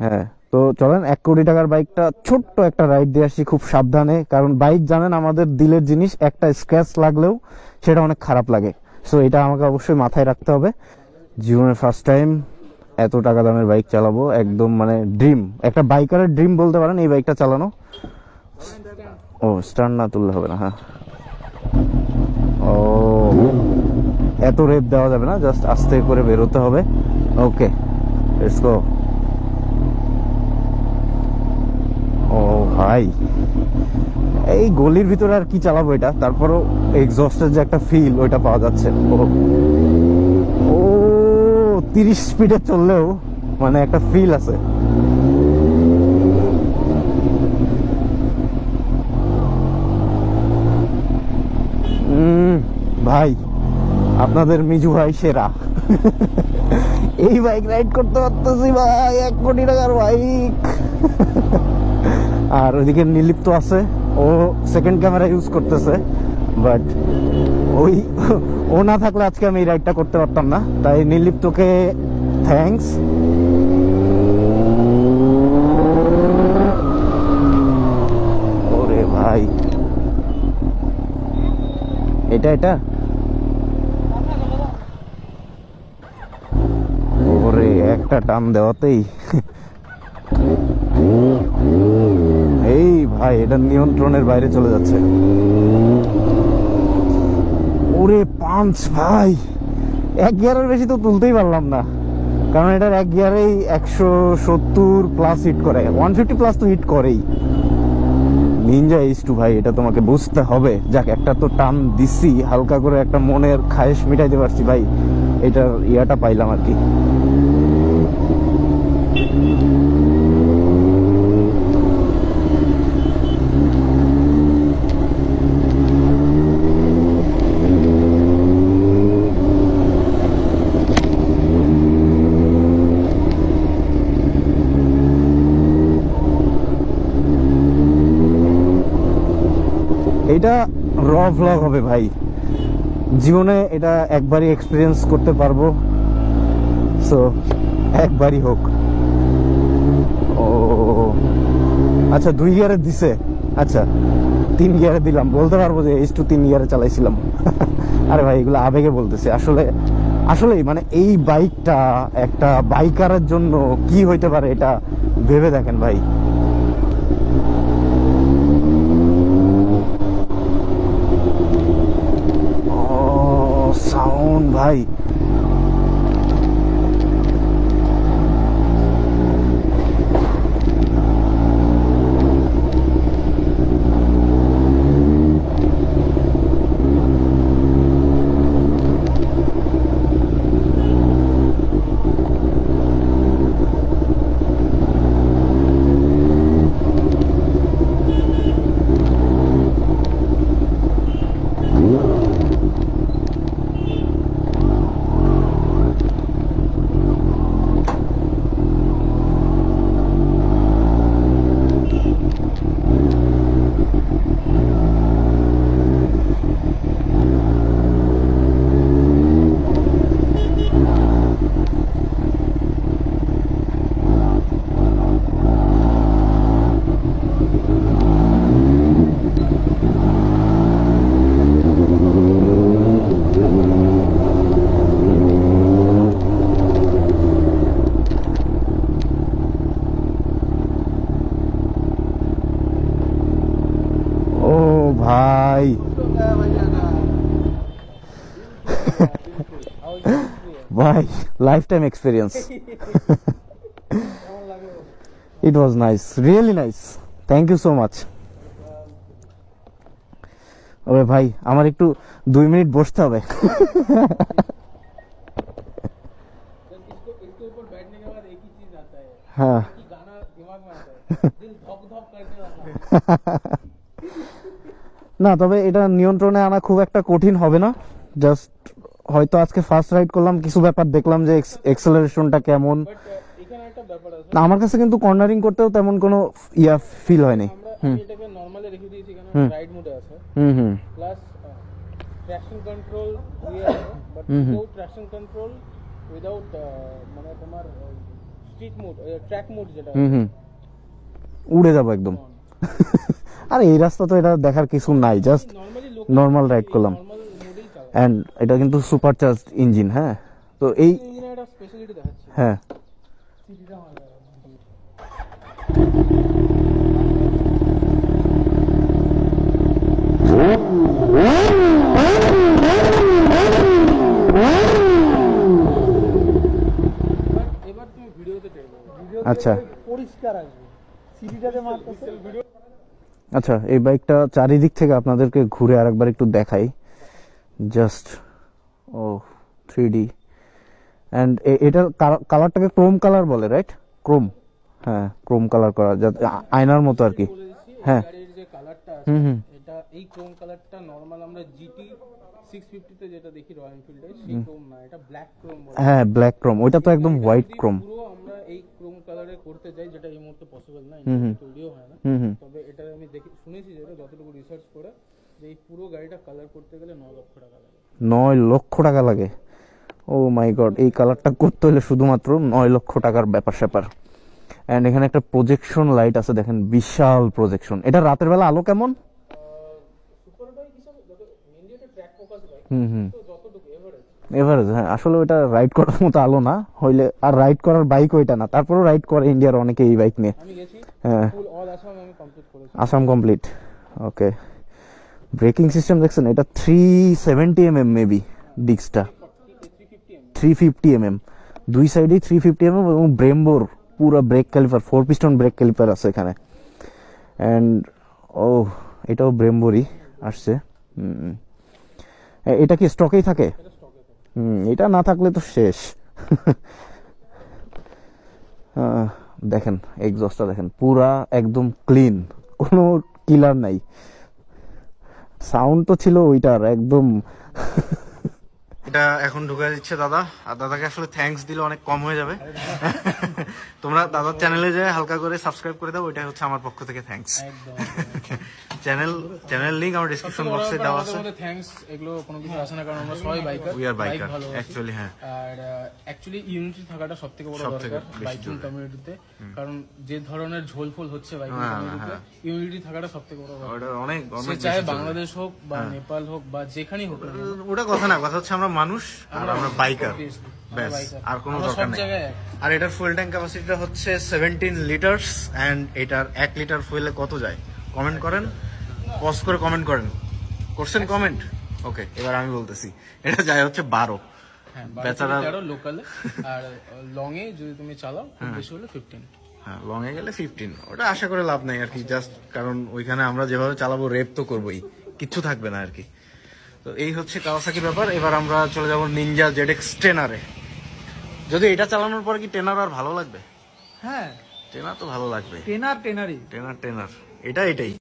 হ্যাঁ, তো চলেন 1 কোটি টাকার বাইকটা ছোট্ট একটা রাইড দিয়ে আসি খুব সাবধানে, কারণ বাইক জানেন আমাদের দিলের জিনিস, একটা স্ক্র্যাচ লাগলেও সেটা অনেক খারাপ লাগে। সো এটা আমাকে অবশ্যই মাথায় রাখতে হবে। জীবনের ফার্স্ট টাইম এত টাকা দামের বাইক চালাবো, একদম মানে ড্রিম, একটা বাইকারের ড্রিম বলতে পারেন এই বাইকটা চালানো। ও স্টার্ট না তুললে হবে না, হ্যাঁ। ও এত রেপ দেওয়া যাবে না, জাস্ট আস্তে করে বেরোতে হবে। ওকে, লেটস গো। ও ভাই, এই গলির ভিতরে আর কি চালাবো এটা, তারপরও এক্সস্টের যে একটা ফিল ওইটা পাওয়া যাচ্ছে। ও ও 30 স্পিডে চললেও মানে একটা ফিল আছে। ভাই আপনাদের মিজু ভাই সেরা। এই বাইক রাইড করতে পারতেছি ভাই, 1 কোটি টাকার বাইক। আর ওইদিকে নির্লিপ্ত আছে, ও সেকেন্ড ক্যামেরা ইউজ করতেছে, বাট ওই ও না থাকলে আজকে আমি এই রাইডটা করতে পারতাম না, তাই নির্লিপ্তকে থ্যাঙ্কস। ওরে ভাই, এটা এটা ওরে একটা টান দেওয়াতেই এই ভাই এটা নিয়ন্ত্রণের বাইরে চলে যাচ্ছে। ওরে পাঁচ ভাই, 1 গিয়ারের বেশি তো তুলতেই পারলাম না, কারণ এটার 1 গিয়ারেই 170+ হিট করে, 150+ তো হিট করেই। নিনজা H2 ভাই, এটা তোমাকে বুঝতে হবে। যাক, একটা তো টান দিছি, হালকা করে একটা মনের খায়েশ মিটাইতে পারছি ভাই, এটার ইয়াটা পাইলাম আর কি। এটা র ভ্লগ হবে ভাই, জীবনে এটা একবারই এক্সপিরিয়েন্স করতে পারবো, সো একবারই হোক। ও আচ্ছা, 2 গিয়ারে দিছে, আচ্ছা 3 গিয়ারে দিলাম, বলতে পারবো যে H2 3 গিয়ারে চালাইছিলাম। আরে ভাই এগুলো আবেগে বলতেছে, আসলে আসলেই মানে এই বাইকটা একটা বাইকারের জন্য কি হইতে পারে এটা ভেবে দেখেন ভাই। ও সাউন্ড ভাই, ও ভাই ভাই, lifetime experience. It was nice, really nice, thank you so much. ওরে ভাই আমার একটু 2 মিনিট বসতে হবে। হ্যাঁ না, তবে এটা নিয়ন্ত্রণে আনা খুব একটা কঠিন হবে না, জাস্ট হয়তো আজকে ফার্স্ট রাইড করলাম, কিছু ব্যাপার দেখলাম যে এক্সেলারেশনটা কেমন। না আমার কাছে কিন্তু কর্নারিং করতেও তেমন কোনো ইয়া ফিল হয়নি। হুম এটাকে নরমালি রেখে দিয়েছি কারণ রাইড মোডে আছে। হুম প্লাস ট্র্যাকশন কন্ট্রোল দিয়ে আছে, but without traction control, without মানে তোমার স্ট্রিট মোড, ট্র্যাক মোড যেটা হুম উড়ে যাবো একদম। আরে এই রাস্তা তো এটা দেখার কিছু নাই, জাস্ট নরমালি নর্মাল রাইড করলাম। নরমাল মোডেই চালায়। অ্যান্ড এটা কিন্তু সুপার চার্জ ইঞ্জিন। হ্যাঁ, তো এই ইঞ্জিনের একটা স্পেশালিটি দেখাচ্ছি। হ্যাঁ সিটিটা ভালো লাগে। এবার তুমি ভিডিওতে টের পাবে। আচ্ছা পরিষ্কার আসবে। সিটিটাতে মারতেছে ভিডিও। আচ্ছা, এই বাইকটা চারিদিক থেকে আপনাদেরকে ঘুরে আরেকবার একটু দেখাই, জাস্ট ও 3D। অ্যান্ড এটার কালারটাকে ক্রোম কালার বলে, রাইট? ক্রোম, হ্যাঁ ক্রোম কালার করা, যাতে আয়নার মতো আর কি। হ্যাঁ। গাড়ির যে কালারটা আছে হুম হুম এটা এই ক্রোম কালারটা নরমাল আমরা জিটি 650 তে যেটা দেখি রয়্যাল এনফিল্ডে সেই ক্রোম না, এটা ব্ল্যাক ক্রোম বলে। হ্যাঁ, ব্ল্যাক ক্রোম, ওইটা তো একদম হোয়াইট ক্রোম। পুরো আমরা এই ক্রোম কালারে করতে চাই, যেটা এই মুহূর্তে পসিবল না, তৈরিও হয় না। হুম তবে এটা আমি দেখি শুনেছি যেটা যতটুকু রিসার্চ করে যে এই পুরো গাড়িটা কালার করতে গেলে 9 লক্ষ টাকা লাগে। 9 লক্ষ টাকা লাগে? ও মাই গড, এই কালারটা করতে হলে শুধুমাত্র 9 লক্ষ টাকার ব্যাপার স্যাপার। অ্যান্ড এখানে একটা প্রজেকশন লাইট আছে, দেখেন বিশাল প্রজেকশন। এটা রাতের বেলা আলো কেমন? সুপার বাইক হিসাবে যত মেইনলি এটা ট্র্যাক ফোকাস বাইক, হুম তো যতটুকু এভারেজ। এভারেজ, হ্যাঁ আসলে ওটা রাইড করার মতো আলো না হইলে, আর রাইড করার বাইক ওইটা না, তারপরেও রাইড করে ইন্ডিয়ার অনেকে এই বাইক নিয়ে। আমি গেছি হ্যাঁ, ফুল অল আসাম আমি কমপ্লিট করেছি। আসাম কমপ্লিট। ওকে, ব্রেকিং সিস্টেম দেখছেন, এটা 370 mm মেবি ডিস্কটা, 350 mm, দুই সাইডেই 350 mm, এবং ব্রেম্বোর পুরো brake caliper, 4 piston brake caliper আছে এখানে। অ্যান্ড ও এটাও ব্রেম্বোরই আসছে। এটা কি স্টকেই থাকে? এটা না থাকলে তো শেষ। দেখেন এক্সস্টটা দেখেন, পুরা একদম ক্লিন, কোনো কিলার নাই। সাউন্ড তো ছিল ওইটার একদম। এটা এখন ঢুকে দিচ্ছে দাদা, আর দাদাকে আসলে থ্যাঙ্কস দিলে অনেক কম হয়ে যাবে। তোমরা দাদার চ্যানেলে যায় হালকা করে সাবস্ক্রাইব করে দাও, ওইটাই হচ্ছে আমার পক্ষ থেকে থ্যাঙ্কস। একদম চ্যানেল লিংক আমার ডেসক্রিপশন বক্সে দেওয়া আছে। আমাদের থ্যাঙ্কস এগুলো কোনো কিছু আসে না, কারণ আমরা সবাই biker. We are biker actually. হ্যাঁ, আর অ্যাকচুয়ালি ইউনিটি থাকাটা সবথেকে বড় দরকার বাইকিং কমিউনিটিতে, কারণ যে ধরনের ঝোলফোল হচ্ছে বাইকিং কমিউনিটিতে, ইউনিটি থাকাটা সবথেকে বড় দরকার। ওটা অনেক সে চাহে বাংলাদেশ হোক বা নেপাল হোক বা যেখানেই হোক না কেন, ওটা কথা না, কথা হচ্ছে আমরা মানুষ আর আমরা বাইকার, ব্যাস, আর কোনো আমরা দরকার সব নেই। জায়গায় এক। আর এটার ফুয়েল ট্যাঙ্ক ক্যাপাসিটিটা হচ্ছে 17 লিটার্স। অ্যান্ড এটার 1 লিটার ফুয়েলে কত যায় কমেন্ট করেন, পজ করে কমেন্ট করেন। করছেন কমেন্ট? ওকে, এবার আমি বলতেছি, এটা যায় হচ্ছে 12। হ্যাঁ, বেচারা 13 লোকালে, আর লং এ যদি তুমি চালাও খুব বেশি হলে 15। হ্যাঁ, লং এ গেলে 15। ওটা আশা করে লাভ নাই আর কি, জাস্ট কারণ ওইখানে আমরা যেভাবে চালাবো রেপ তো করবোই, কিচ্ছু থাকবে না আর কি। তো এই হচ্ছে কাওয়াসাকির ব্যাপার। এবার আমরা চলে যাবো নিনজা ZX টেনারে। যদি এটা চালানোর পরে কি টেনার আর ভালো লাগবে? হ্যাঁ, টেনার তো ভালো লাগবে, টেনারই টেনার এটাই।